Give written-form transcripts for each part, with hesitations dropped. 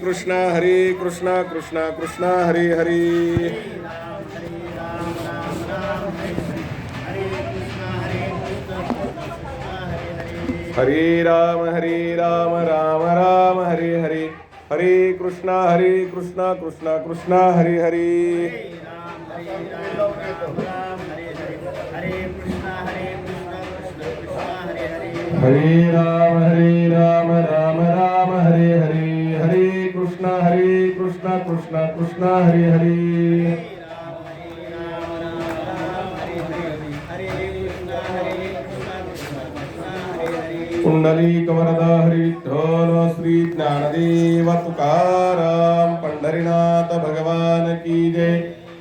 कृष्ण कृष्ण हरे हरे. हरे राम राम राम हरे हरे. हरे कृष्ण कृष्ण कृष्ण हरे हरे. हरे राम राम राम हरे हरे. हरे कृष्ण कृष्ण कृष्ण हरे हरे. पुंडलिक वरदा हरि विठ्ठल श्री ज्ञानदेव तुकाराम पंढरीनाथ भगवान की जय.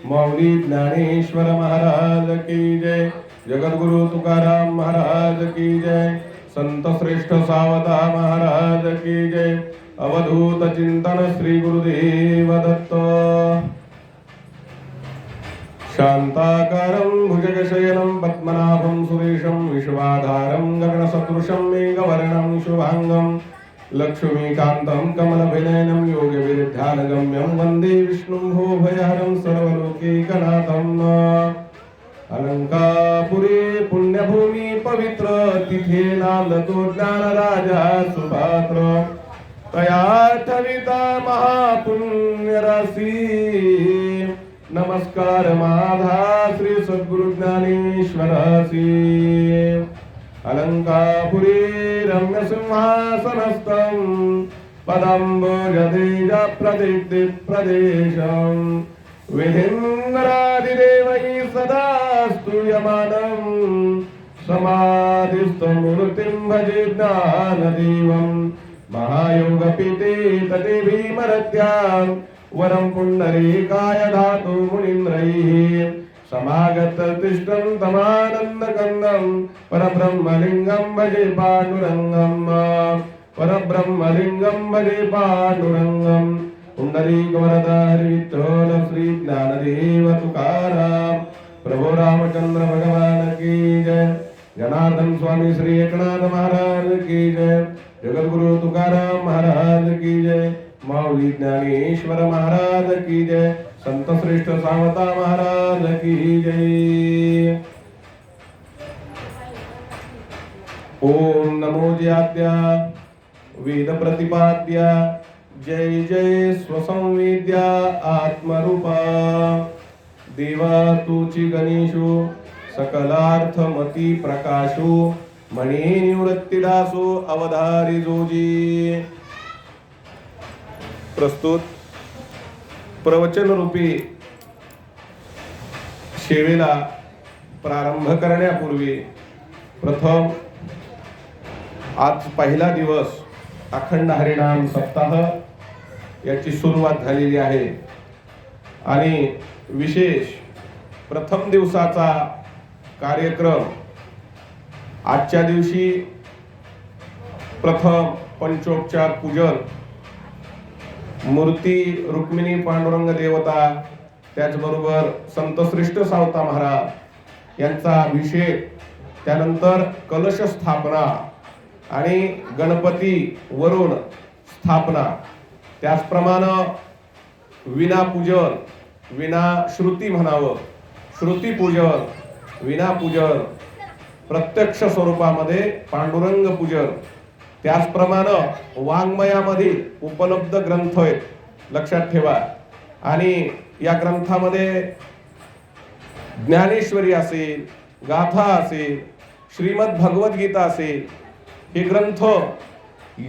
मौली ज्ञानेश्वर महाराज की जय. जगद्गुरु तुकाराम महाराज की जय. संत श्रेष्ठ सावता महाराज की जय. अवधूत चिंतन श्री गुरुदेव दत्त. शांताकारं भुजगशयनं पद्मनाभं सुरेशं विश्वाधारं गगनसदृशं मेघवर्णं शुभांगं लक्ष्मीकान्तं कमलविनयनं योगविद्यानगम्यं वन्दे विष्णुं भूभयहरं सर्वलोकैकनाथम्. अलंकापुरी पुण्यभूमी पवित्र तिथे नांदतो ज्ञानराजा सुपात्र. तया ठविता महापुण्यराशी नमस्कार माझा श्री सद्गुरु ज्ञानेश्वरासी. अलंकापुरी रम्य सिंहासनस्थं पदाम्बुजतेज प्रदीप्ति प्रदेशं विधिन्द्रादिदेवैः सदा स्तूयमानं समाधिस्थमूर्तिं भजे ज्ञानदेवं. महायोगपीठे तटे भीमरत्यां वरं पुंडरीकाय धातु मुनीन्द्रैः समागत तिष्ठं तमानन्दकन्दं परब्रह्मलिङ्गं भजे पाण्डुरङ्गं. परब्रह्मलिङ्गं भजे पाण्डुरङ्गं. पुंडरीक वरदा हरि विठ्ठल श्री ज्ञानदेव तुकाराम प्रभु रामचंद्र भगवान की जय. जनार्दन स्वामी श्री एकनाथ महाराज की जय. जगद्गुरु तुकाराम महाराज की जय. माऊली ज्ञानेश्वर महाराज की जय. संत श्रेष्ठ सावता महाराज की जय. ओम नमो जयाद्या वेद प्रतिपाद्या जय जय स्वसंवेद्या आत्मरूपा. देवा तुची गणेशो सकलार्थमती प्रकाशो मणी निवृत्तिदासो अवधारी जोजी. प्रस्तुत प्रवचन रूपी सेवेला प्रारंभ करण्यापूर्वी प्रथम आज पहिला दिवस अखंड हरिनाम सप्ताह याची सुरुवात झालेली आहे आणि विशेष प्रथम दिवसाचा कार्यक्रम आजच्या दिवशी प्रथम पंचोपचार पूजन मूर्ती रुक्मिणी पांडुरंग देवता त्याचबरोबर संत श्रेष्ठ सावता महाराज यांचा अभिषेक, त्यानंतर कलश स्थापना आणि गणपती वरून स्थापना, त्याचप्रमाणे विना पूजन, विना श्रुती म्हणावं, श्रुती पूजन, विना पूजन, प्रत्यक्ष स्वरूपामध्ये पांडुरंग पूजन, त्याचप्रमाणे वाङ्मयामध्ये उपलब्ध ग्रंथ आहेत, लक्षात ठेवा. आणि या ग्रंथामध्ये ज्ञानेश्वरी असेल, गाथा असेल, श्रीमद भगवद्गीता असेल, हे ग्रंथ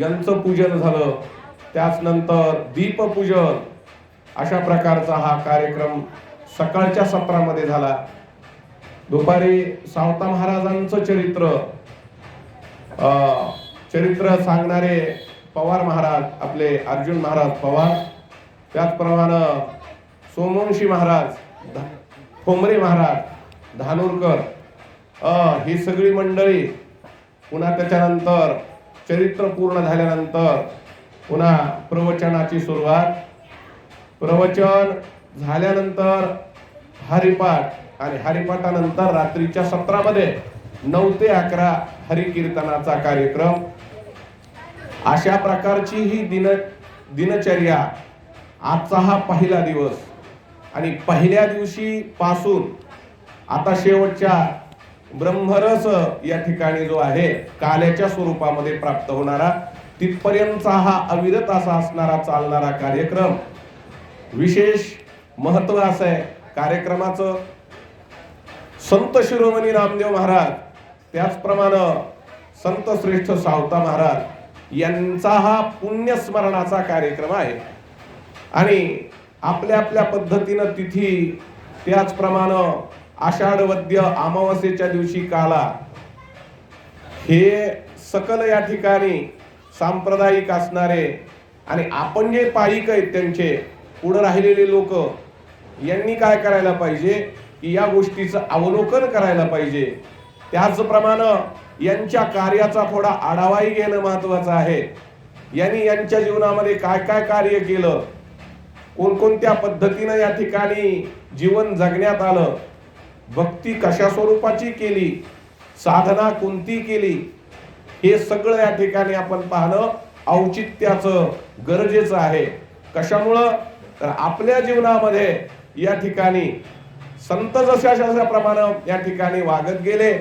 यांचं पूजन झालं. त्याचनंतर दीपपूजन, अशा प्रकारचा हा कार्यक्रम सकाळच्या सत्रामध्ये झाला. दुपारी सावता महाराजांचं चरित्र सांगणारे पवार महाराज, आपले अर्जुन महाराज पवार, त्याचप्रमाणे सोमवंशी महाराज, ठोंबरे महाराज, धानोरकर, ही सगळी मंडळी. पुन्हा त्याच्यानंतर चरित्र पूर्ण झाल्यानंतर पुन्हा प्रवचनाची सुरुवात. प्रवचन झाल्यानंतर हरिपाठ आणि हरिपाठानंतर रात्रीच्या सत्रामध्ये 9 ते 11 हरिकीर्तनाचा कार्यक्रम. अशा प्रकारची ही दिनचर्या, आजचा हा पहिला दिवस आणि पहिल्या दिवशी पासून आता शेवटच्या ब्रह्मरस या ठिकाणी जो आहे काल्याच्या स्वरूपामध्ये प्राप्त होणारा, तिथपर्यंतचा हा अविरत असा असणारा चालणारा कार्यक्रम. विशेष महत्व असं आहे कार्यक्रमाचं. संत शिरोमणी नामदेव महाराज, त्याचप्रमाणे संत श्रेष्ठ सावता महाराज यांचा हा पुण्यस्मरणाचा कार्यक्रम आहे. आणि आपल्या आपल्या पद्धतीनं तिथी, त्याचप्रमाणे आषाढ वद्य अमावस्येच्या दिवशी काला, हे सकल या ठिकाणी सांप्रदायिक असणारे आणि आपण जे पायिक आहेत त्यांचे पुढे राहिलेले लोक यांनी काय करायला पाहिजे की या गोष्टीचं अवलोकन करायला पाहिजे. त्याचप्रमाणे यांच्या कार्याचा थोडा आढावाही घेणं महत्वाचं आहे. यांनी यांच्या जीवनामध्ये काय काय कार्य केलं, कोणकोणत्या पद्धतीनं या ठिकाणी जीवन जगण्यात आलं, भक्ती कशा स्वरूपाची केली, साधना कोणती केली, हे सगळं या ठिकाणी आपण पाहणं औचित्याचं गरजेचं आहे. कशामुळं तर आपल्या जीवनामध्ये या ठिकाणी संत जशा प्रमाणे या ठिकाणी वागत गेले,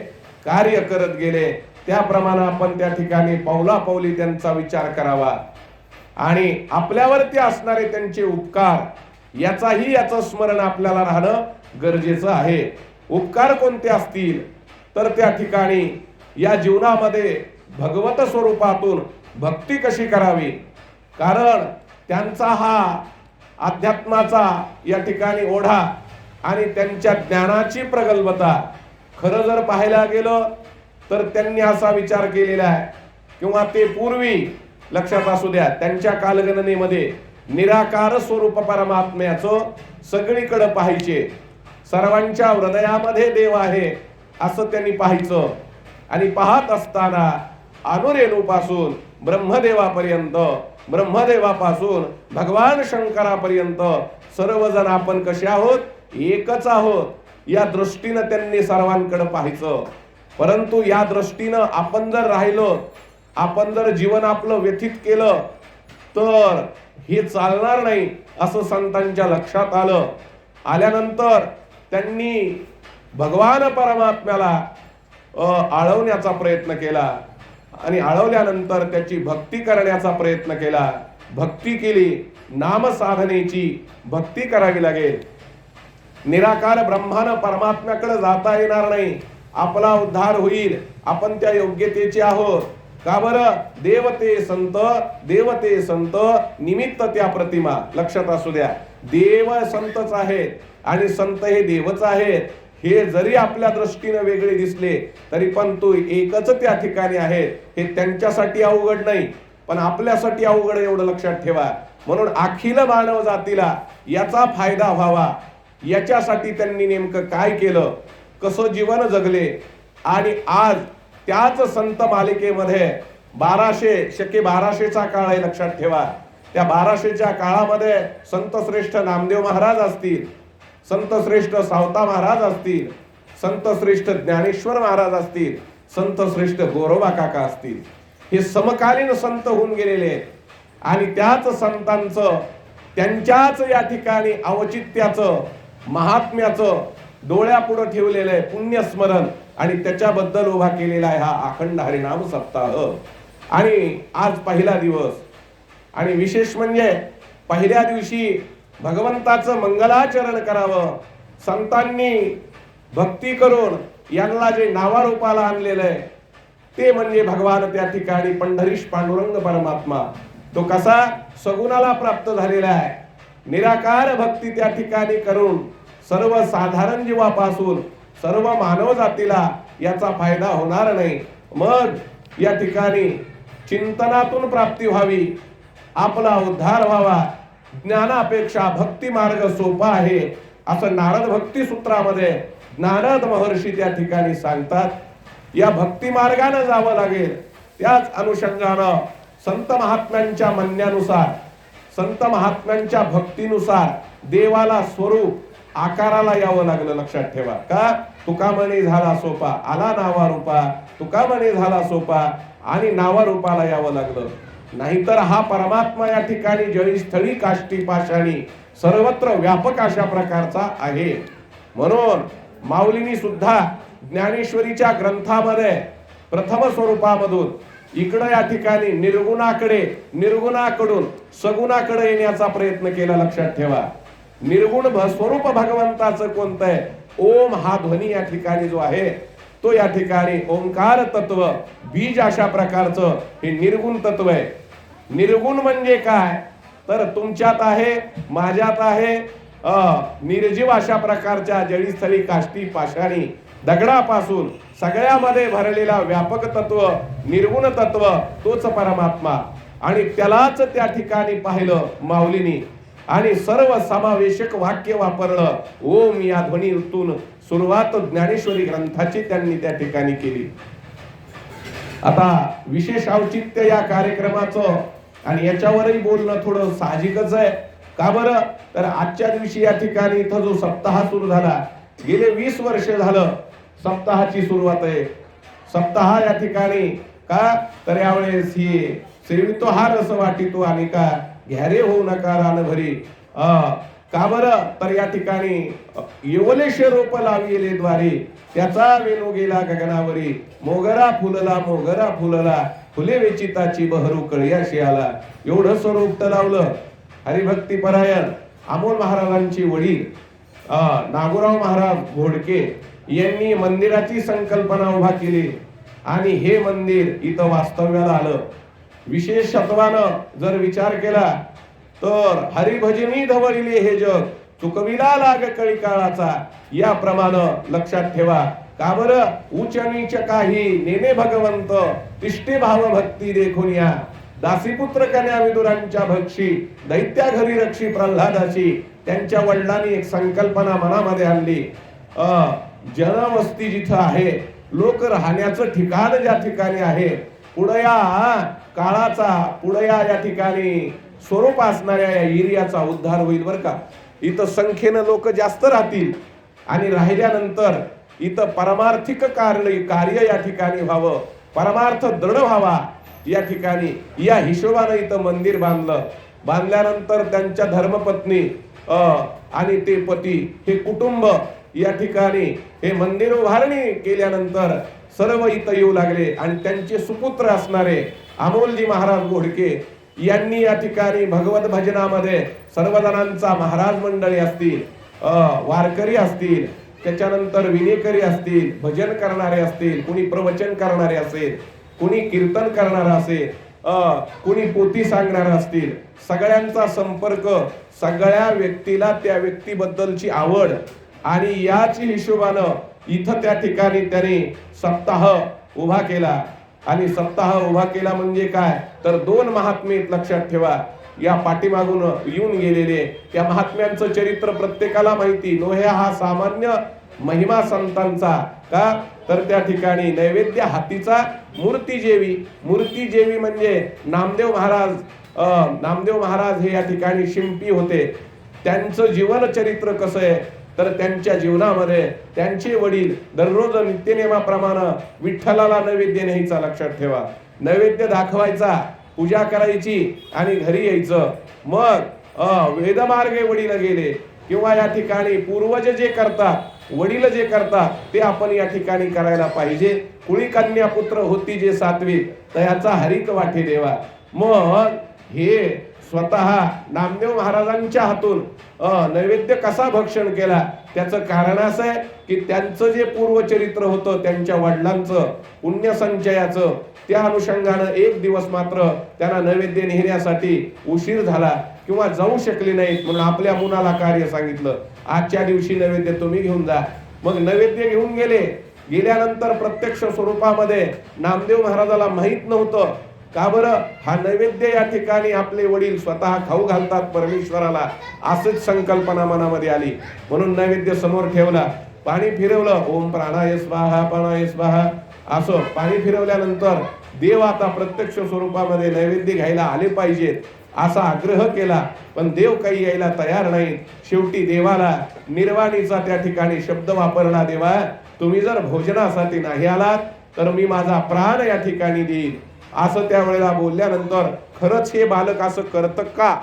कार्य करत गेले, त्याप्रमाणे आपण त्या ठिकाणी पावलापावली त्यांचा विचार करावा आणि आपल्यावरती असणारे त्यांचे उपकार याचं स्मरण आपल्याला राहणं गरजेचं आहे. उपकार कोणते असतील तर त्या ठिकाणी या जीवनामध्ये भगवत स्वरूपातून भक्ती कशी करावी, कारण त्यांचा हा अध्यात्माचा या ठिकाणी ओढा आणि त्यांच्या ज्ञानाची प्रगल्भता खरं जर पाहायला गेलं तर त्यांनी असा विचार केलेला आहे किंवा ते पूर्वी लक्षात असू द्या त्यांच्या कालगणनेमध्ये निराकार स्वरूप परमात्म्याचं सगळीकडे पाहायचे, सर्वांच्या हृदयामध्ये देव आहे असं त्यांनी पाहायचं. आणि पाहत असताना अनुरेणूपासून ब्रह्मदेवापर्यंत, ब्रह्मदेवापासून भगवान शंकरापर्यंत सर्वजण आपण कसे आहोत, एकच आहोत या दृष्टीनं त्यांनी सर्वांकडे पाहायचं. परंतु या दृष्टीनं आपण जर राहिलो, आपण जर जीवन आपलं व्यतीत केलं तर हे चालणार नाही असं संतांच्या लक्षात आलं. आल्यानंतर त्यांनी भगवान परमात्म्याला आळवण्याचा प्रयत्न केला आणि आळवल्यानंतर त्याची भक्ती करण्याचा प्रयत्न केला. भक्ती केली, नामसाधनेची भक्ती करावी लागेल. निराकार ब्रह्मानं परमात्म्याकडे जाता येणार नाही, आपला उद्धार होईल, आपण त्या योग्यतेचे आहोत. का बरं? देवते संत निमित्त त्या प्रतिमा. लक्षात असू द्या, देव संतच आहेत आणि संत हे देवच आहेत. हे जरी आपल्या दृष्टीने वेगळे दिसले तरी पण तो एकच त्या ठिकाणी आहे. हे त्यांच्यासाठी अवघड नाही पण आपल्यासाठी अवघड, एवढं लक्षात ठेवा. म्हणून अखिल मानव जातीला याचा फायदा व्हावा याच्यासाठी त्यांनी नेमकं काय केलं, कसं जीवन जगले. आणि आज त्याच संत मालिकेमध्ये 1200चा काळ आहे, लक्षात ठेवा. त्या 1200च्या काळामध्ये संत श्रेष्ठ नामदेव महाराज असतील, संत श्रेष्ठ सावता महाराज असतील, संत श्रेष्ठ ज्ञानेश्वर महाराज असतील, संत श्रेष्ठ गोरोबा काका असतील. हे समकालीन संत होऊन गेलेले आणि त्याच संतांचं, त्यांच्याच या ठिकाणी औचित्याचं, महात्म्याचं डोळ्यापुढे ठेवलेलं आहे पुण्यस्मरण आणि त्याच्याबद्दल उभा केलेला आहे हा अखंड हरिनाम सप्ताह. आणि आज पहिला दिवस आणि विशेष म्हणजे पहिल्या दिवशी भगवंताचं मंगलाचरण करावं. संतांनी भक्ती करून यांना जे नावारूपाला आणलेलं आहे ते म्हणजे भगवान त्या ठिकाणी पंढरीश पांडुरंग परमात्मा. तो कसा सगुणाला प्राप्त झालेला आहे. निराकार भक्ती त्या ठिकाणी करून सर्वसाधारण जीवापासून सर्व मानव जातीला याचा फायदा होणार नाही. मग या ठिकाणी चिंतनातून प्राप्ती व्हावी, आपला उद्धार व्हावा. ज्ञानापेक्षा भक्ती मार्ग सोपा आहे असं नारद भक्ती सूत्रामध्ये नारद महर्षी त्या ठिकाणी सांगतात. या भक्ती मार्गाने जावं लागेल. त्याच अनुषंगानं संत महात्म्यांच्या म्हणण्यानुसार, संत महात्म्यांच्या भक्तीनुसार देवाला स्वरूप आकाराला यावं लागलं. लक्षात ठेवा. का? तुका म्हणे झाला सोपा, आला नावा रूपा, तुका म्हणे झाला सोपा आणि नावा रूपाला यावं लागलं. नाहीतर हा परमात्मा या ठिकाणी जळीस्थळी काष्टी पाषाणी सर्वत्र व्यापक अशा प्रकारचा आहे. म्हणून माऊलींनी सुद्धा ज्ञानेश्वरीच्या ग्रंथामध्ये प्रथम स्वरूपामधून इकडे या ठिकाणी निर्गुणाकडून सगुणाकडे येण्याचा प्रयत्न केला. लक्षात ठेवा, निर्गुण स्वरूप भगवंताचं कोणतं आहे? ओम हा ध्वनी या ठिकाणी जो आहे तो या ठिकाणी ओंकार तत्व बीज अशा प्रकारचं हे निर्गुण तत्व आहे. निर्गुण म्हणजे काय? तर तुमच्यात आहे, माझ्यात आहे, निर्जीव अशा प्रकारच्या जळीस्थळी काष्टी पाषाणी दगडापासून सगळ्यामध्ये भरलेला व्यापक तत्व निर्गुण तत्व तोच परमात्मा. आणि त्यालाच त्या ठिकाणी पाहिलं माऊलीनी आणि सर्व समावेशक वाक्य वापरलं. ओम या ध्वनीतून सुरुवात ज्ञानेश्वरी ग्रंथाची त्यांनी त्या ठिकाणी केली. आता विशेष औचित्य या कार्यक्रमाचं आणि याच्यावरही बोलणं थोडं साहजिकच आहे. का बरं? तर आजच्या दिवशी या ठिकाणी इथं जो सप्ताह सुरू झाला, गेले 20 वर्ष झालं सप्ताहाची सुरुवात आहे. सप्ताह या ठिकाणी का तर यावेळेस ही सेवितो हा रस वाटितो आणि का घ्यारे होऊ नका रान भरी. का बरं? तर या ठिकाणी येवलेशे रोप लाविले द्वारे त्याचा वेणू गेला गगनावरी. मोगरा फुलला फुले वेचिताची बहरू कळयाशी आला. एवढं स्वरूप लावलं. हरिभक्ती परायण अमोल महाराजांची वडील नागोराव महाराज घोडके यांनी मंदिराची संकल्पना उभा केली आणि हे मंदिर इथं वास्तव्याला आलं. विशेषत्वानं जर विचार केला तर हरिभजनी धवळिले हे जग चुकविला लाग कळी काळाचा. याप्रमाणे लक्षात ठेवा. का बरं? उच्च नीच काही नेने भगवंत तिष्ठे भाव भक्ती देखून या. दासीपुत्र कन्या विदुरांच्या भक्षी दैत्या घरी रक्षी प्रल्हादाची. त्यांच्या वडिलांनी एक संकल्पना मनामध्ये आणली. जनवस्ती जिथं आहे, लोक राहण्याचं ठिकाण ज्या ठिकाणी आहे, पुढया काळाचा पुढया या ठिकाणी स्वरूप असणाऱ्या या एरियाचा उद्धार होईल. बरं का? इथं संख्येनं लोक जास्त राहतील आणि राहिल्यानंतर इथं परमार्थिक कार्य या ठिकाणी व्हावं, परमार्थ दृढ व्हावा या ठिकाणी. या हिशोबानं इथं मंदिर बांधलं. बांधल्यानंतर त्यांच्या धर्मपत्नी आणि ते पती हे कुटुंब या ठिकाणी हे मंदिर उभारणी केल्यानंतर सर्व इथं येऊ लागले आणि त्यांचे सुपुत्र असणारे अमोलजी महाराज घोडके यांनी या ठिकाणी भगवत भजनामध्ये सर्वजणांचा महाराज मंडळी असतील, वारकरी असतील, त्याच्यानंतर विनेकरी असतील, भजन करणारे असतील, कुणी प्रवचन करणारे असेल, कुणी कीर्तन करणारा असेल, कुणी पोथी सांगणारा असतील, सगळ्यांचा संपर्क, सगळ्या व्यक्तीला त्या व्यक्तीबद्दलची आवड आणि याच हिशोबानं इथं त्या ठिकाणी त्यांनी सप्ताह उभा केला. आणि सप्ताह उभा केला म्हणजे काय? तर 2 महात्मे लक्षात ठेवा. या पाठीमागून येऊन गेलेले त्या महात्म्यांचं चरित्र प्रत्येकाला माहिती. नोह्या हा सामान्य महिमा संतांचा. का तर त्या ठिकाणी नैवेद्य हातीचा मूर्ती जेवी म्हणजे नामदेव महाराज हे या ठिकाणी शिंपी होते. त्यांचं जीवन चरित्र कसं आहे? तर त्यांच्या जीवनामध्ये त्यांचे वडील दररोज नित्यनेमाप्रमाणे विठ्ठलाला नैवेद्य न्यायचा. लक्षात ठेवा. नैवेद्य दाखवायचा, पूजा करायची आणि घरी यायचं. मग वेदमार्गे वडील गेले किंवा या ठिकाणी पूर्वज जे करतात, वडील जे करतात ते आपण या ठिकाणी करायला पाहिजे. कुळी कन्या पुत्र होती जे सात्विक तयाचा हरिक वाटे देवा. मग हे स्वतः नामदेव महाराजांच्या हातून नैवेद्य कसा भक्षण केला? त्याचं कारण असं आहे की त्यांचं जे पूर्वचरित्र होतं, त्यांच्या वडिलांचं पुण्यसंचयाचं, त्या अनुषंगानं एक दिवस मात्र त्यांना नैवेद्य नेण्यासाठी उशीर झाला किंवा जाऊ शकले नाहीत. म्हणून आपल्या मुलाला कार्य सांगितलं, आजच्या दिवशी नैवेद्य तुम्ही घेऊन जा. मग नैवेद्य घेऊन गेल्यानंतर प्रत्यक्ष स्वरूपामध्ये नामदेव महाराजाला माहित नव्हतं. का बरं? हा नैवेद्य या ठिकाणी आपले वडील स्वतः खाऊ घालतात परमेश्वराला, असंच संकल्पना मनामध्ये आली. म्हणून नैवेद्य समोर ठेवला, पाणी फिरवलं, ओम प्राणाय स्वाहा प्राणाय स्वाहा असं पाणी फिरवल्यानंतर देव आता प्रत्यक्ष स्वरूपामध्ये नैवेद्य घ्यायला आले पाहिजेत असा आग्रह केला. पण देव काही यायला तयार नाहीत. शेवटी देवाला निर्वाणीचा त्या ठिकाणी शब्द वापरला. देवा, तुम्ही जर भोजनासाठी नाही आलात तर मी माझा प्राण या ठिकाणी देईन असं त्यावेळेला बोलल्यानंतर खरंच हे बालक असं करतं का,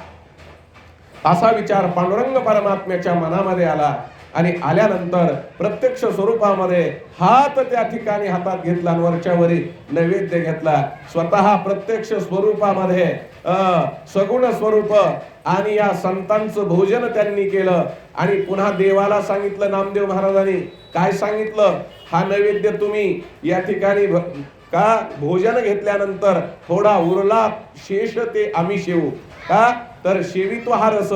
असा विचार पांडुरंग परमात्म्याच्या मनामध्ये आला. आणि आल्यानंतर प्रत्यक्ष स्वरूपामध्ये हात त्या ठिकाणी हातात घेतला आणि वरच्या वरी नैवेद्य घेतला. स्वतः प्रत्यक्ष स्वरूपामध्ये सगुण स्वरूप आणि या संतांचं भोजन त्यांनी केलं. आणि पुन्हा देवाला सांगितलं, नामदेव महाराजांनी काय सांगितलं, हा नैवेद्य तुम्ही या ठिकाणी का भोजन घेतल्यानंतर थोडा उरला शेष ते आम्ही शेवू का, तर शेवित्व हा रस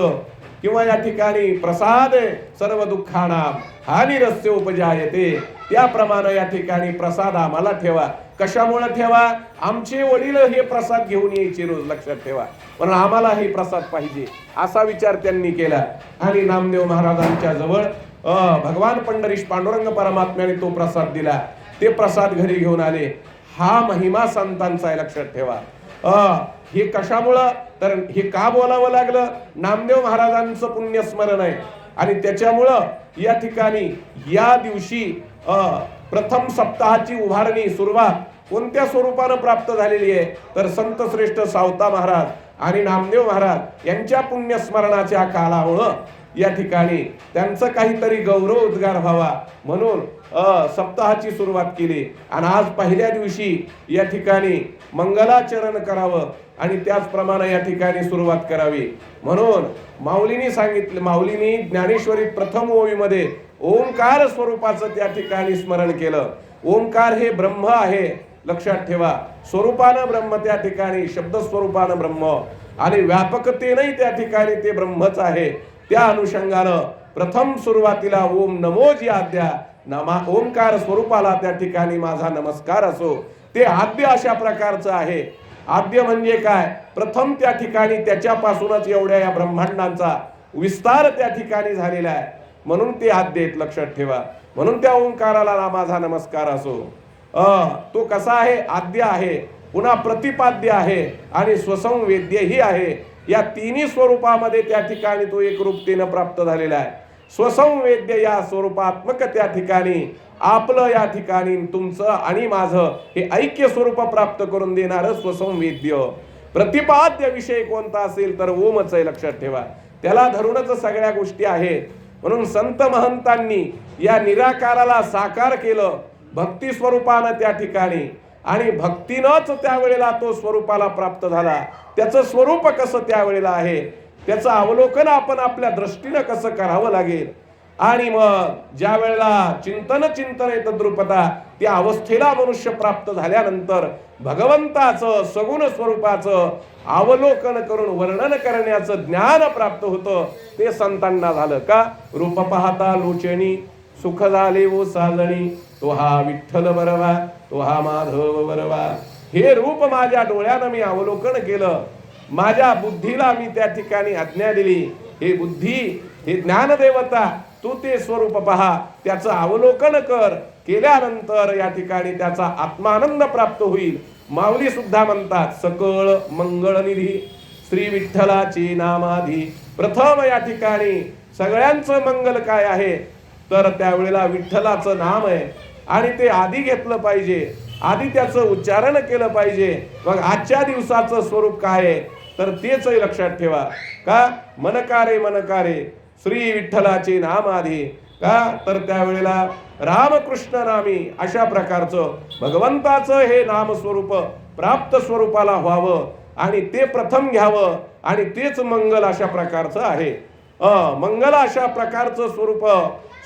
किंवा या ठिकाणी प्रसाद सर्व दुःखानां हानिरस्य उपजायते, त्याप्रमाणे या ठिकाणी प्रसाद आम्हाला ठेवा. कशामुळे ठेवा, आमचे वडील हे प्रसाद घेऊन यायचे रोज, लक्षात ठेवा, पण आम्हाला हे प्रसाद पाहिजे, असा विचार त्यांनी केला. आणि नामदेव महाराजांच्या जवळ भगवान पंढरीश पांडुरंग परमात्म्याने तो प्रसाद दिला. ते प्रसाद घरी घेऊन आले. हा महिमा संतांचा आहे, लक्षात ठेवा. हे कशामुळं, तर हे का बोलावं लागलं, नामदेव महाराजांचं पुण्यस्मरण आहे. आणि त्याच्यामुळं या ठिकाणी या दिवशी प्रथम सप्ताहाची उभारणी सुरुवात कोणत्या स्वरूपानं प्राप्त झालेली आहे, तर संत श्रेष्ठ सावता महाराज आणि नामदेव महाराज यांच्या पुण्यस्मरणाच्या कालामुळं या ठिकाणी त्यांचं काहीतरी गौरव उद्गार व्हावा म्हणून सप्ताहाची सुरुवात केली. आणि आज पहिल्या दिवशी या ठिकाणी मंगलाचरण करावं आणि त्याचप्रमाणे या ठिकाणी सुरुवात करावी म्हणून माऊलींनी सांगितलं. माऊलींनी ज्ञानेश्वरीत प्रथम ओवीमध्ये ओंकार स्वरूपाचं त्या ठिकाणी स्मरण केलं. ओंकार हे ब्रह्म आहे, लक्षात ठेवा. स्वरूपानं ब्रह्म त्या ठिकाणी, शब्द स्वरूपानं ब्रह्म आणि व्यापकतेनंही त्या ठिकाणी ते ब्रह्मच आहे. त्या अनुषंगानं प्रथम सुरुवातीला ओम नमोजी आद्या ओंकार स्वरूपाला त्या ठिकाणी माझा नमस्कार असो. ते आद्य अशा प्रकारचं आहे. आद्य म्हणजे काय, प्रथम त्या ठिकाणी त्याच्यापासूनच एवढ्या या ब्रह्मांडांचा विस्तार त्या ठिकाणी झालेला आहे म्हणून ते आद्य आहेत, लक्षात ठेवा. म्हणून त्या ओंकाराला माझा नमस्कार असो. तो कसा आहे, आद्य आहे, पुन्हा प्रतिपाद्य आहे आणि स्वसंवेद्यही आहे. या तिन्ही स्वरूपामध्ये त्या ठिकाणी तो एक रूपतेनं प्राप्त झालेला आहे. स्वसंवेद्य या स्वरूपात्मक त्या ठिकाणी आपलं या ठिकाणी तुमचं आणि माझं हे ऐक्य स्वरूप प्राप्त करून देणारं स्वसंवेद्य. प्रतिपाद्य विषय कोणता असेल तर ओमच आहे, लक्षात ठेवा. त्याला धरूनच सगळ्या गोष्टी आहेत. म्हणून संत महंतांनी या निराकाराला साकार केलं भक्ती स्वरूपानं त्या ठिकाणी. आणि भक्तीनंच त्यावेळेला तो स्वरूपाला प्राप्त झाला. त्याचं स्वरूप कसं त्यावेळेला आहे, त्याचं अवलोकन आपण आपल्या दृष्टीनं कसं करावं लागेल. आणि मग ज्या वेळेला चिंतन येतं द्रुपदा, त्या अवस्थेला मनुष्य प्राप्त झाल्यानंतर भगवंताचं सगुण स्वरूपाचं अवलोकन करून वर्णन करण्याचं ज्ञान प्राप्त होतं. ते संतांना झालं का, रूप पाहता लोचनी सुख झाले वो साजणी, तो हा विठ्ठल बरवा, तो हा माधव बरवा. हे रूप माझ्या डोळ्यानं मी अवलोकन केलं, माझ्या बुद्धीला मी त्या ठिकाणी आज्ञा दिली, हे बुद्धी, हे ज्ञानदेवता, तू ते स्वरूप पहा, त्याचं अवलोकन कर. केल्यानंतर या ठिकाणी त्याचा आत्मानंद प्राप्त होईल. माऊली सुद्धा म्हणतात, सकळ मंगळनिधी श्री विठ्ठलाची नामाधी. प्रथम या ठिकाणी सगळ्यांचं मंगल काय आहे, तर त्यावेळेला विठ्ठलाचं नाम आहे आणि ते आधी घेतलं पाहिजे, आधी त्याचं उच्चारण केलं पाहिजे. मग आजच्या दिवसाचं स्वरूप काय आहे, तर तेच लक्षात ठेवा. का, मनकारे मनकारे श्री विठ्ठलाचे नाम आधी का, तर त्यावेळेला रामकृष्ण नामी अशा प्रकारचं भगवंताचं हे नाम स्वरूप प्राप्त स्वरूपाला व्हावं आणि ते प्रथम घ्यावं आणि तेच मंगल अशा प्रकारचं आहे. मंगल अशा प्रकारचं स्वरूप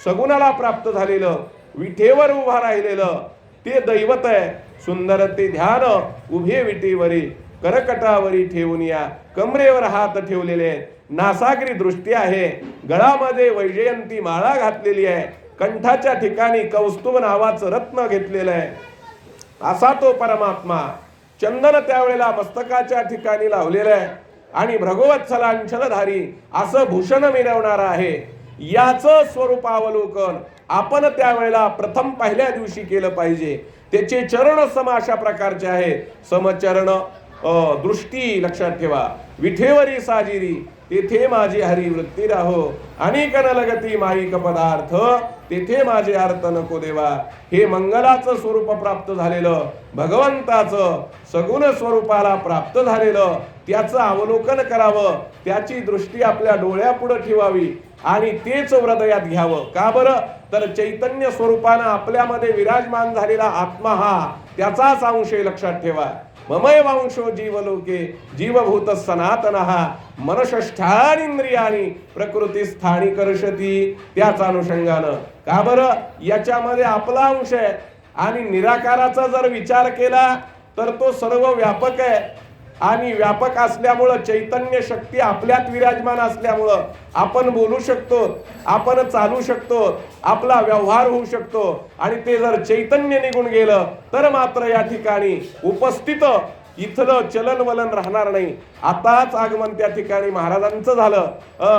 सगुणाला प्राप्त झालेलं, विठेवर उभा राहिलेलं ते दैवत आहे. सुंदर ते ध्यान उभे विटेवरी, करकटावरी ठेवून या कमरेवर हात ठेवलेले, नासागरी दृष्टी आहे, गळामध्ये वैजयंती माळा घातलेली आहे, कंठाच्या ठिकाणी कौस्तुभ नावाचं रत्न घेतलेलं आहे. असा तो परमात्मा चंदन त्यावेळेला मस्तकाच्या ठिकाणी लावलेलं आहे आणि भृगवत्सलांचलधारी असं भूषण मिरवणारा आहे. याचं स्वरूपावलोकन आपण त्यावेळेला प्रथम पहिल्या दिवशी केलं पाहिजे. त्याचे चरण सम अशा प्रकारचे आहेत. समचरण दृष्टी लक्षात ठेवा. विठेवरी साजिरी तेथे माझी हरिवृत्ती राहो. अनेक न लगती माईक पदार्थ तेथे माझे अर्थ नको देवा. हे मंगलाचं स्वरूप प्राप्त झालेलं, भगवंताचं सगुण स्वरूपाला प्राप्त झालेलं, त्याचं अवलोकन करावं, त्याची दृष्टी आपल्या डोळ्यापुढे ठेवावी आणि तेच हृदयात घ्यावं. का बरं? तर चैतन्य स्वरूपानं आपल्यामध्ये विराजमान झालेला आत्मा हा त्याचाच अंश आहे. लक्षात ठेवा. ममैव अंशो जीवलोके जीवभूत सनातनः मनषष्ठानींद्रियाणी प्रकृती स्थानी कर्षती. त्याच अनुषंगानं का बरं? याच्यामध्ये आपला अंश आहे आणि निराकाराचा जर विचार केला तर तो सर्व व्यापक आहे आणि व्यापक असल्यामुळं चैतन्य शक्ती आपल्यात विराजमान असल्यामुळं आपण बोलू शकतो, आपण चालू शकतो, आपला व्यवहार होऊ शकतो. आणि ते जर चैतन्य निघून गेलं तर मात्र या ठिकाणी उपस्थित इथलं चलनवलन राहणार नाही. आताच आगमन त्या ठिकाणी महाराजांचं झालं.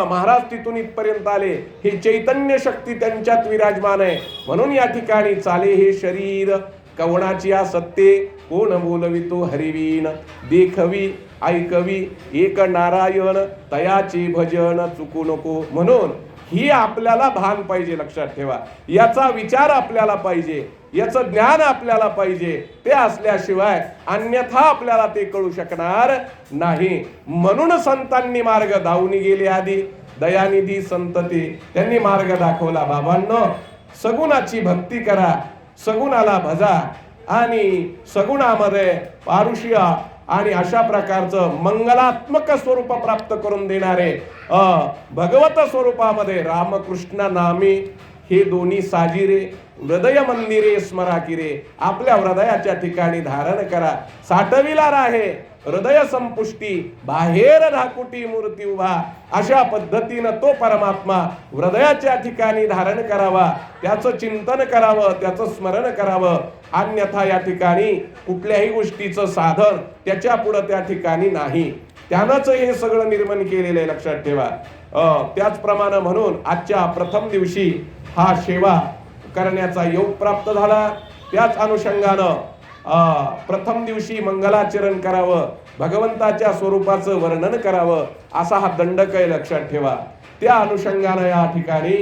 महाराज तिथून इथपर्यंत आले. हे चैतन्य शक्ती त्यांच्यात विराजमान आहे. म्हणून या ठिकाणी चाले हे शरीर कवणाची या सत्ते कोण बोलवितो हरिवीन. देखवी ऐकवी एक नारायण तयाची भजन चुकू नको. म्हणून ही आपल्याला भान पाहिजे. लक्षात ठेवा. याचा विचार आपल्याला पाहिजे, याचं ज्ञान आपल्याला पाहिजे. ते असल्याशिवाय अन्यथा आपल्याला ते कळू शकणार नाही. म्हणून संतांनी मार्ग दावून गेले आधी. दयानिधी संतती त्यांनी मार्ग दाखवला. बाबांनो, सगुणाची भक्ती करा, सगुणाला भजा आणि सगुणामध्ये पारुष्य आणि अशा प्रकारचं मंगलात्मक स्वरूप प्राप्त करून देणारे भगवत स्वरूपामध्ये रामकृष्ण नामी हे दोन्ही साजिरे हृदय मंदिरे स्मरा किरे. आपल्या हृदयाच्या ठिकाणी धारण करा. साठविला राहे हृदय संपुष्टी बाहेर धाकुटी मूर्ती उभा. अशा पद्धतीनं तो परमात्मा हृदयाच्या ठिकाणी धारण करावा, त्याचं चिंतन करावं, त्याचं स्मरण करावं. अन्यथा या ठिकाणी कुठल्याही गोष्टीचं साधन त्याच्या पुढं त्या ठिकाणी नाही. त्यानंच हे सगळं निर्माण केलेलं आहे. लक्षात ठेवा. त्याचप्रमाणे म्हणून आजच्या प्रथम दिवशी हा सेवा करण्याचा योग प्राप्त झाला. त्याच अनुषंगानं प्रथम दिवशी मंगलाचरण करावं, भगवंताच्या स्वरूपाचं वर्णन करावं, असा हा दंडक आहे. लक्षात ठेवा. त्या अनुषंगानं या ठिकाणी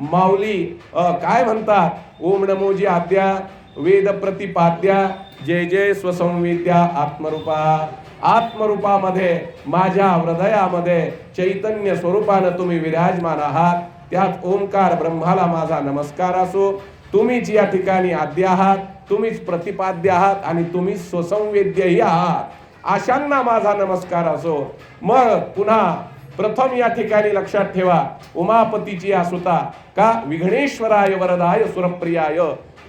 माऊली काय म्हणतात? ओम नमोजी आद्या वेद प्रतिपाद्या जय जय स्वसंवेद्या आत्मरूपा. आत्मरूपामध्ये माझ्या हृदयामध्ये चैतन्य स्वरूपानं तुम्ही विराजमान आहात. त्यात ओंकार ब्रह्माला माझा नमस्कार असो. तुम्हीच या ठिकाणी आद्य आहात, तुम्हीच प्रतिपाद्य आहात आणि तुम्हीच स्वसंवेद्यही आहात. अशांना माझा नमस्कार असो. मग पुन्हा प्रथम या ठिकाणी लक्षात ठेवा, उमापतीची आसुता का विघ्नेश्वराय वरदाय सुरप्रियाय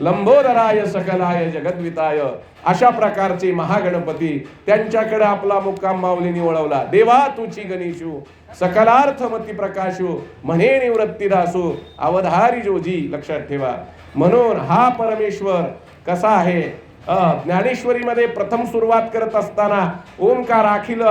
लंबोदराय सकलाय जगद्विताय. अशा प्रकारचे महागणपती त्यांच्याकडे आपला मुक्काम माऊलीने वळवला. देवा तुची गणेशू सकलार्थमती प्रकाशू म्हणे निवृत्ती दासू अवधारी जोजी. लक्षात ठेवा. म्हणून हा परमेश्वर कसा आहे? ज्ञानेश्वरीमध्ये प्रथम सुरुवात करत असताना ओंकार अखिल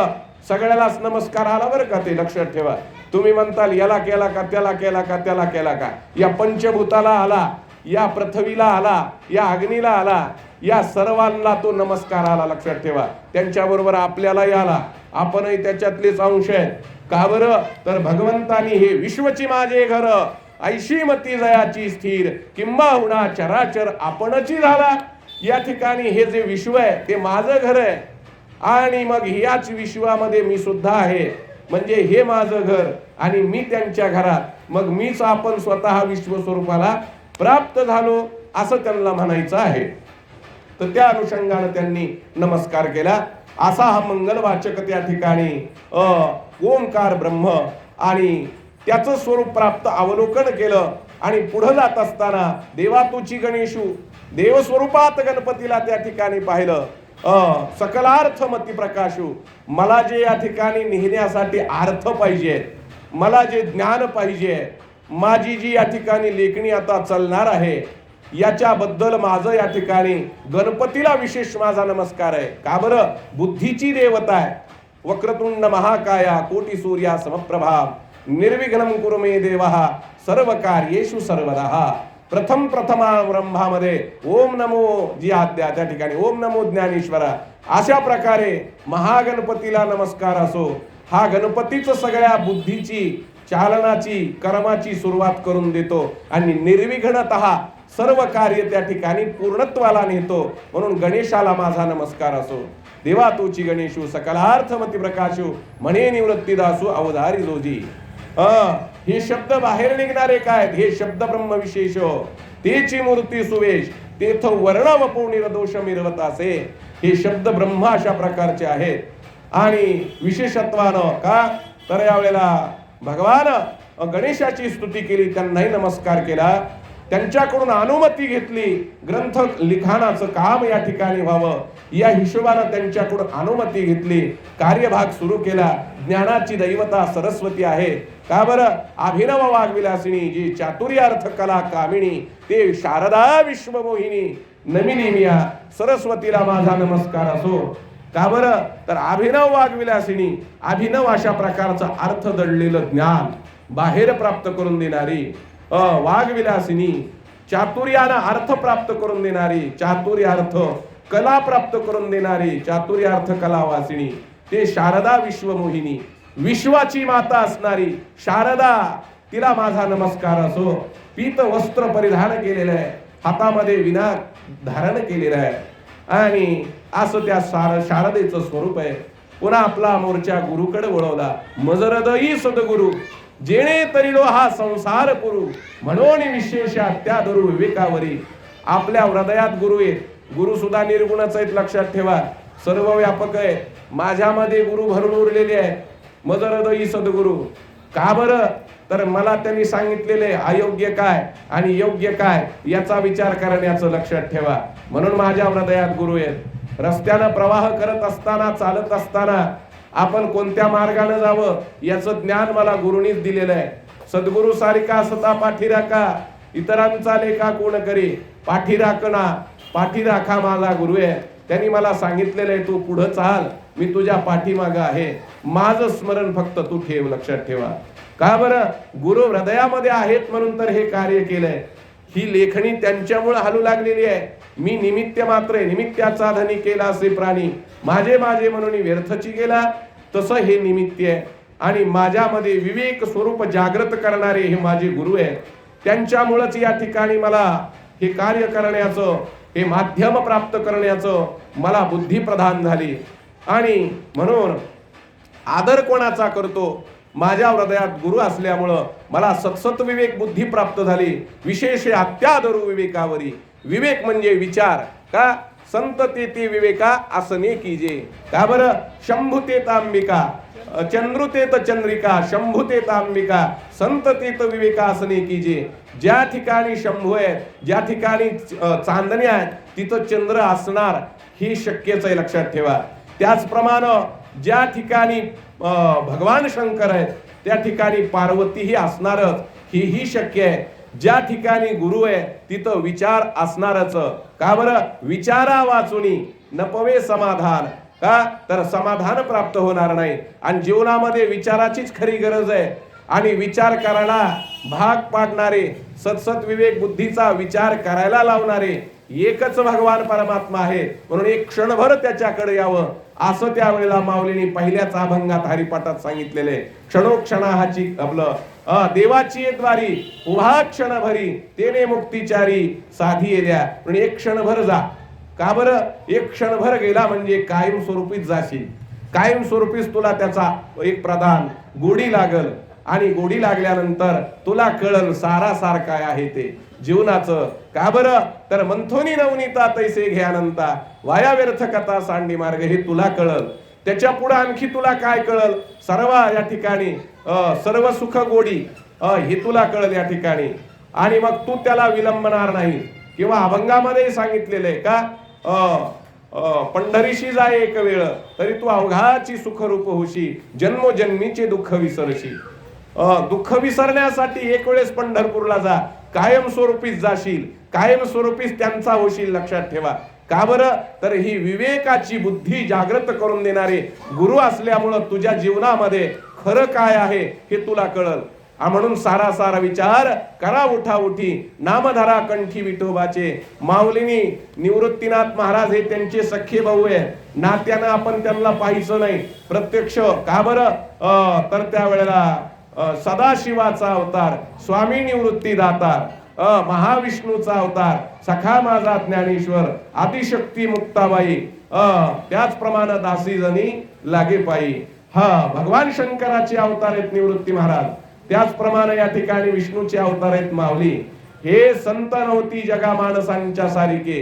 सगळ्यालाच नमस्कार आला बरं का. ते लक्षात ठेवा. तुम्ही म्हणताल याला केला का, त्याला केला का, त्याला केला का? या पंचभूताला आला, या पृथ्वीला आला, या अग्नीला आला, या सर्वांना तो नमस्कार आला. लक्षात ठेवा. त्यांच्याबरोबर आपल्यालाही आला. आपणही त्याच्यातलेच अंश आहे. का बरं? तर भगवंतानी हे विश्वची माझे घर ऐशी मती जयाची स्थिर किंबहुना चराचर आपणची झाला. या ठिकाणी हे जे विश्व आहे ते माझं घर आहे आणि मग ह्याच विश्वामध्ये मी सुद्धा आहे. म्हणजे हे माझं घर आणि मी त्यांच्या घरात. मग मीच आपण स्वतः विश्व स्वरूपाला प्राप्त झालो असं त्यांना म्हणायचं आहे. तर त्या अनुषंगाने त्यांनी नमस्कार केला. असा हा मंगलवाचक त्या ठिकाणी ओंकार ब्रह्म आणि त्याचं स्वरूप प्राप्त अवलोकन केलं. आणि पुढे जात असताना देवा तुची गणेशू देवस्वरूपात गणपतीला त्या ठिकाणी पाहिलं. सकलार्थमती प्रकाशू. मला जे या ठिकाणी निघण्यासाठी अर्थ पाहिजे, मला जे ज्ञान पाहिजे, माझी जी या ठिकाणी लेखणी आता चालणार आहे याच्याबद्दल माझं या ठिकाणी गणपतीला विशेष माझा नमस्कार आहे. का बरं? बुद्धीची देवता आहे. वक्रतुंड महाकाया कोटी सूर्या समप्रभा निर्विघ्नं कुरु मे देवः सर्व कार्येषु सर्वदा. प्रथमारंभामध्ये ओम नमो जी आद्या त्या ठिकाणी ओम नमो ज्ञानेश्वरा. अशा प्रकारे महागणपतीला नमस्कार असो. हा गणपतीच सगळ्या बुद्धीची, चालनाची, कर्माची सुरुवात करून देतो आणि निर्विघ्नतः सर्व कार्य त्या ठिकाणी पूर्णत्वाला नेतो. म्हणून गणेशाला माझा नमस्कार असो. देवा तोची गणेशू सकलार्थमती प्रकाशू म्हणे निवृत्तीदासू अवधारी जोजी. हे शब्द बाहेर निघणारे काय? हे शब्द ब्रह्मविशेष तेची मूर्ती सुवेश तेथ वर्ण वपू निर्दोष मिरवत असे. हे शब्द ब्रह्म अशा प्रकारचे आहेत. आणि विशेषत्वानं का तर यावेळेला भगवान गणेशाची स्तुती केली, त्यांनाही नमस्कार केला, त्यांच्याकडून अनुमती घेतली. ग्रंथ लिखाणाचं काम या ठिकाणी व्हावं या हिशोबानं त्यांच्याकडून अनुमती घेतली. कार्यभाग सुरू केला. ज्ञानाची दैवता सरस्वती आहे. का बरं? अभिनव वाग्विलासिनी जी चातुर्यार्थ कला कामिनी ते शारदा विश्वमोहिनी नमिनी मिया सरस्वतीला माझा नमस्कार असो. का बरं? तर अभिनव वाग्विलासिनी, अभिनव अशा प्रकारचा अर्थ दडलेलं ज्ञान बाहेर प्राप्त करून देणारी, वाग्विलासिनी चातुर्यानं अर्थ प्राप्त करून देणारी, चातुर्यार्थ कला प्राप्त करून देणारी, चातुर्यार्थ कला वासिनी ते शारदा विश्वमोहिनी, विश्वाची माता असणारी शारदा, तिला माझा नमस्कार असो. पीत वस्त्र परिधान केलेलं आहे, हातामध्ये विना धारण केलेलं आहे आणि असं त्या शारदेचं स्वरूप आहे. पुन्हा आपला मोर्चा गुरुकडे वळवला. मजरदई सद्गुरु जेणे तरिलो हा संसार पुरू म्हणून विशेषा त्या धरू विवेकावरी. आपल्या हृदयात गुरु आहेत. गुरु सुद्धा निर्गुणच आहेत, लक्षात ठेवा. सर्व व्यापक आहे. माझ्यामध्ये गुरु भरून उरलेले आहेत. मजरदई सद्गुरु. का बरं? तर मला त्यांनी सांगितलेले अयोग्य काय आणि योग्य काय याचा विचार करण्याचं लक्षात ठेवा. म्हणून माझ्या हृदयात गुरु आहेत. रस्त्यानं प्रवाह करत असताना, चालत असताना आपण कोणत्या मार्गाने जावं याचं ज्ञान मला गुरुनीच दिलेलं आहे. सद्गुरु सारिका सता पाठीराखा इतरांचा लेखा कोण करे, पाठीराखना पाठीराखा माझा गुरु आहे. त्यांनी मला सांगितलेलं आहे तू पुढे चाल, मी तुझ्या पाठीमागं आहे. माझं स्मरण फक्त तू ठेव, लक्षात ठेवा. का बरं? गुरु हृदयामध्ये आहेत म्हणून तर हे कार्य केलंय. ही लेखणी त्यांच्यामुळे हालू लागलेली आहे. मी निमित्त मात्र आहे. निमित्ताचा धनी केला असे प्राणी माझे माझे म्हणून व्यर्थची गेला, तसं हे निमित्त आहे. आणि माझ्यामध्ये विवेक स्वरूप जागृत करणारे हे माझे गुरु आहेत. त्यांच्यामुळेच या ठिकाणी मला हे कार्य करण्याचं, हे माध्यम प्राप्त करण्याचं मला बुद्धी प्रदान झाली. आणि म्हणून आदर कोणाचा करतो? माझ्या हृदयात गुरु असल्यामुळं मला सत्सत विवेक बुद्धी प्राप्त झाली. विशेष अत्यादरू विवेकावरी. विवेक म्हणजे विचार. का? संत ते विवेका असने कीजे. का बरं? शंभुतेत अंबिका, चंद्रुतेत चंद्रिका, शंभुतेत अंबिका, संत तेत विवेका असने कीजे. ज्या ठिकाणी शंभू आहे, ज्या ठिकाणी चांदण्या आहेत, तिथं चंद्र असणार ही शक्यच आहे, लक्षात ठेवा. त्याचप्रमाणे ज्या ठिकाणी भगवान शंकर आहेत त्या ठिकाणी पार्वतीही असणारच, ही शक्य आहे. ज्या ठिकाणी गुरु आहे तिथं विचार असणारच. का बरं? विचारा वाचुनी नपवे समाधान. का? तर समाधान प्राप्त होणार नाही. आणि जीवनामध्ये विचाराचीच खरी गरज आहे. आणि विचार करायला भाग पाडणारे, सत्सत विवेक बुद्धीचा विचार करायला लावणारे एकच भगवान परमात्मा आहे. म्हणून एक क्षणभर त्याच्याकडे यावं असं त्यावेळेला माऊलींनी पहिल्याच अभंगात हरिपाठात सांगितलेले. क्षणोक्षणाची आपलं देवाची द्वारी उभा क्षणभरी तेने मुक्तिचारी साधी येल्या. म्हणून एक क्षणभर जा. का बरं? एक क्षणभर गेला म्हणजे कायमस्वरूपीच जाशील. कायमस्वरूपीच तुला त्याचा एक प्रदान गोडी लागल. आणि गोडी लागल्यानंतर तुला कळल सारासार काय आहे ते जीवनाचं. का बरं? तर मंथोनी नवनीता तैसे घ्यानंता वाया व्यर्थ कथा सांडी मार्ग हे तुला कळल. त्याच्या पुढे आणखी तुला काय कळल? सर्व या ठिकाणी सर्व सुख गोडी हे तुला कळल या ठिकाणी. आणि मग तू त्याला विलंबणार नाही. किंवा अभंगामध्ये सांगितलेलं आहे का? पंढरीशी जाय एक वेळ तरी तू अवघाची सुखरूप होशी, जन्मोजन्मीचे दुःख विसरशी. दुःख विसरण्यासाठी एक वेळेस पंढरपूरला जा, कायमस्वरूपीच जाशील, कायमस्वरूपीच त्यांचा होशील, लक्षात ठेवा. का बरं? तर ही विवेकाची बुद्धी जागृत करून देणारे गुरु असल्यामुळं तुझ्या जीवनामध्ये खरं काय आहे हे तुला कळल. म्हणून सारा विचार करा उठा उठी, नामधरा कंठी विठोबाचे. माऊलीनी निवृत्तीनाथ महाराज हे त्यांचे सख्खे भाऊ आहे. नात्यानं आपण त्यांना पाहायचं नाही प्रत्यक्ष. का बरं? तर त्यावेळेला सदाशिवाचा अवतार, स्वामी निवृत्ती दातार, महाविष्णूचा अवतार, सखा माझा ज्ञानेश्वर, आदिशक्ती मुक्ताबाई, त्याचप्रमाणे दासी जणी लागे पायी. भगवान शंकराचे अवतार आहेत निवृत्ती महाराज. त्याचप्रमाणे या ठिकाणी विष्णूचे अवतार आहेत माऊली. हे संत नव्हती जगा माणसांच्या सारिके,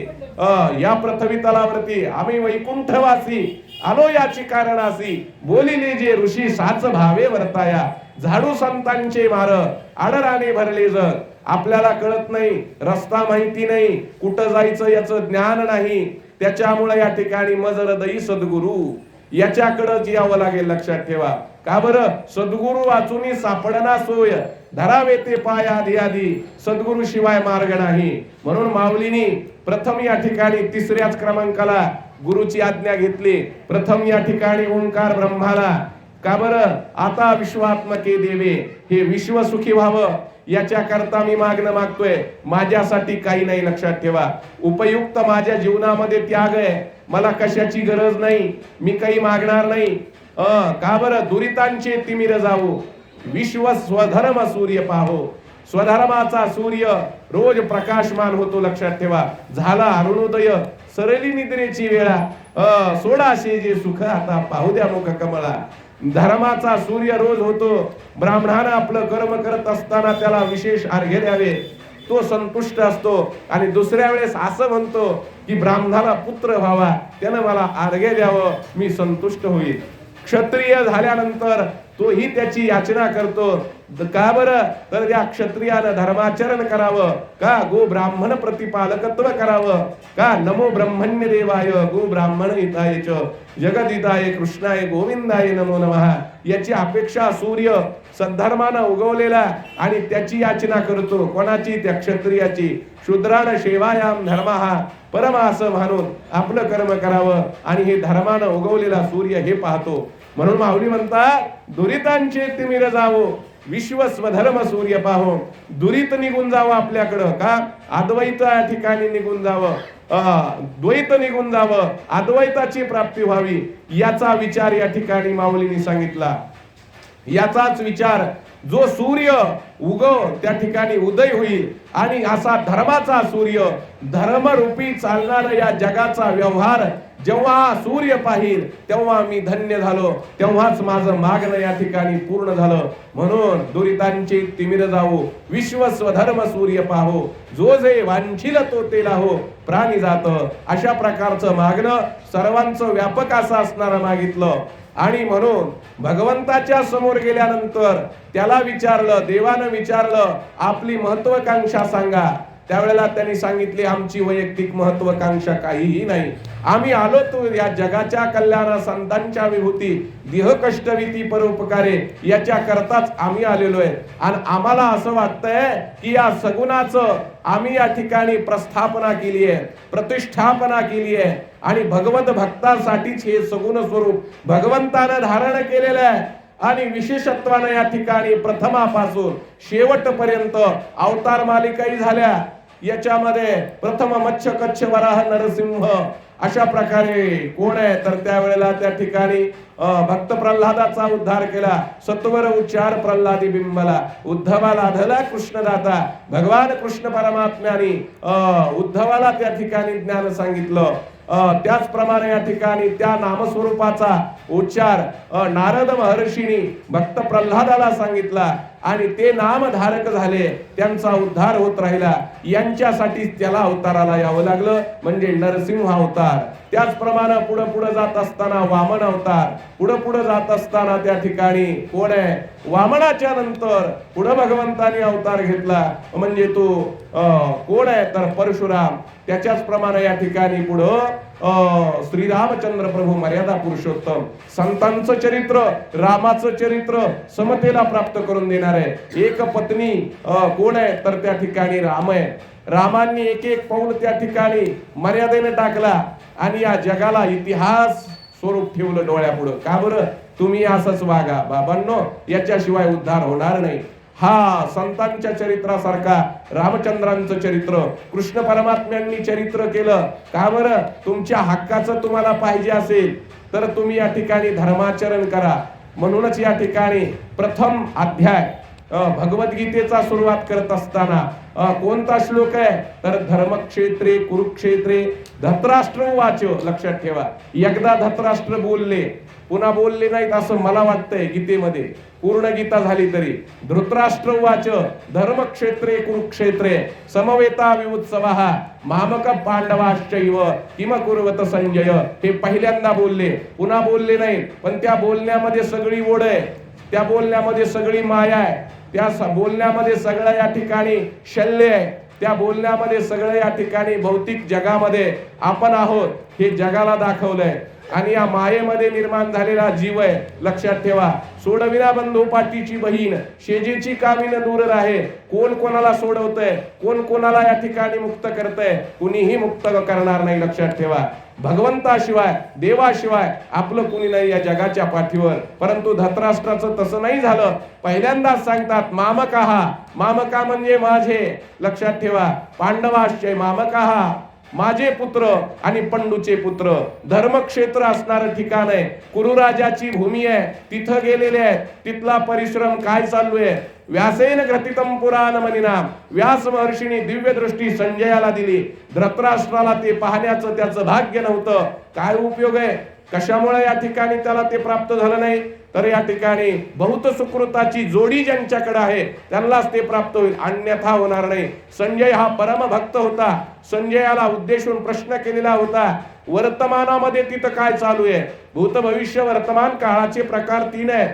या पृथ्वी तलावरती आम्ही वैकुंठवासी आलो याची कारणासी, बोलिले जे ऋषी साच भावे वर्ताया, झाडू संतांचे मार आडराने भरले जग. आपल्याला कळत नाही, रस्ता माहिती नाही, कुठं जायचं याचं ज्ञान नाही. त्याच्यामुळे या ठिकाणी मज हृदयी सद्गुरु याच्याकडे यावं लागेल. लक्षात ठेवा. का बरं? सद्गुरु वाचूनी सापडना सोय, धरावे ते पाय आधी आधी, सद्गुरु शिवाय मार्ग नाही. म्हणून माऊलीनी प्रथम या ठिकाणी तिसऱ्याच क्रमांकाला गुरुची आज्ञा घेतली. प्रथम या ठिकाणी ओंकार ब्रह्माला. का बरं? आता विश्वात्मके देवे, हे विश्व सुखी व्हावं याच्या करता मी मागणं मागतोय. माझ्यासाठी काही नाही. लक्षात ठेवा. उपयुक्त माझ्या जीवनामध्ये त्याग आहे. मला कशाची गरज नाही. मी काही मागणार नाही. का बरं? दुरितांचे तिमिर जाऊ, विश्व स्वधर्म सूर्य पाहो. स्वधर्माचा सूर्य रोज प्रकाशमान होतो. लक्षात ठेवा. झाला अरुणोदय, सरली निद्रेची वेळा, सोडा जे सुख आता पाहू द्या मुख कमळा. धर्माचा सूर्य रोज होतो. ब्राह्मणानं आपलं कर्म करत असताना त्याला विशेष अर्घ्य द्यावे, तो संतुष्ट असतो. आणि दुसऱ्या वेळेस असं म्हणतो की ब्राह्मणाला पुत्र व्हावा, त्यानं मला अर्घ्य द्यावं, मी संतुष्ट होईल. क्षत्रिय झाल्यानंतर तोही त्याची याचना करतो. का बरं? तर त्या क्षत्रियानं धर्माचरण करावं. का? गो ब्राह्मण प्रतिपालकत्व करावं. का? नमो ब्रह्मण्य देवाय गो ब्राह्मण हिताय च जगदिताय कृष्णाय गोविंदाय नमो नमः. याची अपेक्षा सूर्य सद्धर्मानं उगवलेला आणि त्याची याचना करतो. कोणाची? त्या क्षत्रियाची. शूद्रान सेवायाम धर्मः परम असं म्हणून आपलं कर्म करावं आणि हे धर्मानं उगवलेला सूर्य हे पाहतो. म्हणून माऊली म्हणतात, दुरितांचे तिमिर जावो, विश्व स्वधर्म सूर्य पाहो. दुरित निघून जावं आपल्याकडं. का? अद्वैत या ठिकाणी निघून जावं, द्वैत निघून जावं, अद्वैताची प्राप्ती व्हावी. याचा विचार या ठिकाणी माऊलींनी सांगितला. याचाच विचार जो सूर्य त्या ठिकाणी उदय होईल आणि असा धर्माचा सूर्य, धर्मरूपी चालणारा या जगाचा व्यवहार जेव्हा सूर्य पाहिल तेव्हा मी धन्य झालो, तेव्हाच माझं मागणं या ठिकाणी पूर्ण झालं. म्हणून दुरितांचे तिमिर जावो, विश्व स्वधर्म सूर्य पाहो, जो जे वांछिल तो ते लाहो, प्राणी जात. अशा प्रकारचं मागणं सर्वांचं व्यापक असं असणारं मागितलं. आणि म्हणून भगवंताच्या समोर गेल्यानंतर त्याला विचारलं, देवानं विचारलं, आपली महत्वाकांक्षा सांगा. त्यावेळेला त्यांनी सांगितले, आमची वैयक्तिक महत्वाकांक्षा काहीही नाही. आम्ही आलो तो या जगाच्या कल्याणा, संतांच्या विभूती, देह कष्टविती परोपकारे याच्या करताच आम्ही आलेलो आहे. आणि आम्हाला असं वाटतंय की या सगुणाचं आम्ही या ठिकाणी प्रस्थापना केली आहे, प्रतिष्ठापना केली आहे आणि भगवत भक्तांसाठीच हे सगुण स्वरूप भगवंतानं धारण केलेलं आहे. आणि विशेषत्वानं या ठिकाणी प्रथमापासून शेवटपर्यंत अवतार मालिकाही झाल्या. याच्यामध्ये प्रथम मत्स्य कच्छ वराह नरसिंह अशा प्रकारे कोण आहे? तर त्यावेळेला त्या ठिकाणी भक्त प्रल्हादाचा उद्धार केला. सत्वर उच्चार प्रल्हादी बिंबला, उद्धवाला धला कृष्णदाता. भगवान कृष्ण परमात्म्याने उद्धवाला त्या ठिकाणी ज्ञान सांगितलं. त्याचप्रमाणे या ठिकाणी त्या नामस्वरूपाचा उच्चार नारद महर्षींनी भक्त प्रल्हादाला सांगितला आणि ते नामधारक झाले, त्यांचा उद्धार होत राहिला. यांच्यासाठी त्याला अवताराला यावं लागलं, म्हणजे नरसिंह अवतार. त्याचप्रमाणे पुढे जात असताना वामन अवतार, पुढे जात असताना त्या ठिकाणी कोण आहे? वामनाच्या नंतर पुढे भगवंताने अवतार घेतला, म्हणजे तो कोण आहे? तर परशुराम. त्याच्याच प्रमाणे या ठिकाणी पुढं श्रीरामचंद्र प्रभू मर्यादा पुरुषोत्तम. संतांचं चरित्र, रामाचं चरित्र समतेला प्राप्त करून देणार आहे. एक पत्नी कोण आहे? तर त्या ठिकाणी राम आहे. रामांनी एक एक पाऊल त्या ठिकाणी मर्यादेने टाकला आणि या जगाला इतिहास स्वरूप ठेवलं डोळ्यापुढं. का बरं? तुम्ही असंच वागा बाबांनो, याच्याशिवाय उद्धार होणार नाही. हा संतांच्या चरित्रासारखा रामचंद्रांचं चरित्र कृष्ण परमात्म्यांनी चरित्र केलं का बरं? तुमच्या हक्काचं तुम्हाला पाहिजे असेल तर तुम्ही या ठिकाणी धर्माचरण करा. म्हणूनच या ठिकाणी प्रथम अध्याय भगवद्गीतेचा सुरुवात करत असताना कोणता श्लोक आहे तर धर्मक्षेत्रे कुरुक्षेत्रे धृतराष्ट्र वाच. लक्षात ठेवा, एकदा धृतराष्ट्र बोलले पुन्हा बोलले नाहीत असं मला वाटतंय गीतेमध्ये. पूर्ण गीता झाली तरी धृतराष्ट्र वाच धर्मक्षेत्रे कुरुक्षेत्रे समवेता विउत्सवः मामक पांडवाश्चैव किम कुर्वत संजय. हे पहिल्यांदा बोलले, पुन्हा बोलले नाही. पण त्या बोलण्यामध्ये सगळी ओढ आहे, त्या बोलण्यामध्ये सगळी माया आहे, त्या बोलण्यामध्ये सगळं या ठिकाणी शल्य आहे, त्या बोलण्यामध्ये सगळं या ठिकाणी भौतिक जगामध्ये आपण आहोत हे जगाला दाखवलंय. आणि या मायेमध्ये निर्माण झालेला जीव आहे. लक्षात ठेवा, सोडविना बंधू पाठीची बहीण शेजेची कामीन दूर राहे. कोण कोणाला सोडवतंय, कोण कोणाला या ठिकाणी मुक्त करतंय, कुणीही मुक्त करणार नाही. लक्षात ठेवा, भगवंताशिवाय देवाशिवाय आपलं कुणी नाही या जगाच्या पाठीवर. परंतु धृतराष्ट्राचं तसं नाही झालं. पहिल्यांदाच सांगतात मामकाहा, मामका म्हणजे माझे. लक्षात ठेवा, पांडवाश्चय मामकाहा माझे पुत्र आणि पंडूचे पुत्र. धर्मक्षेत्र असणारं ठिकाण आहे, कुरुराजाची भूमी आहे, तिथं गेलेले आहेत. तिथला परिश्रम काय चालू आहे? व्यासेन ग्रथितम पुराण मनिनाम. व्यास महर्षीने दिव्य दृष्टी संजयाला दिली. धृतराष्ट्राला ते पाहण्याचं त्याचं भाग्य नव्हतं. काय उपयोग आहे? कशामुळे या ठिकाणी त्याला ते प्राप्त झालं नाही? तर या ठिकाणी बहुत सुकृताची जोडी ज्यांच्याकडे आहे त्यांनाच ते प्राप्त होईल, अन्यथा होणार नाही. संजय हा परम भक्त होता. संजयाला उद्देशून प्रश्न केलेला होता, वर्तमानामध्ये तिथं काय चालू आहे? भूत भविष्य वर्तमान काळाचे प्रकार 3 आहेत.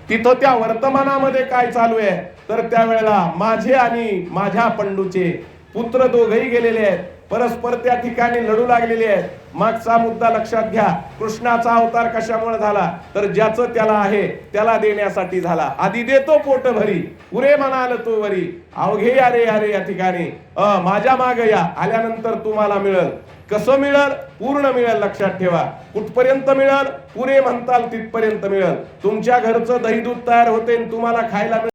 तिथं त्या वर्तमानामध्ये काय चालू आहे तर त्यावेळेला माझे आणि माझ्या पंडूचे पुत्र दोघही गेलेले आहेत, परस्पर त्या ठिकाणी लढू लागलेले आहेत. मागचा मुद्दा लक्षात घ्या, कृष्णाचा अवतार कशामुळे झाला तर ज्याचं त्याला आहे त्याला देण्यासाठी झाला. आधी देतो पोट भरी पुरे म्हणाल तो वरी. अवघे अरे अरे या ठिकाणी माझ्या माग या, आल्यानंतर तुम्हाला मिळेल. कसं मिळेल? पूर्ण मिळेल. लक्षात ठेवा, कुठपर्यंत मिळेल? पुरे म्हणताल तिथपर्यंत मिळेल. तुमच्या घरचं दही दूध तयार होते तुम्हाला खायला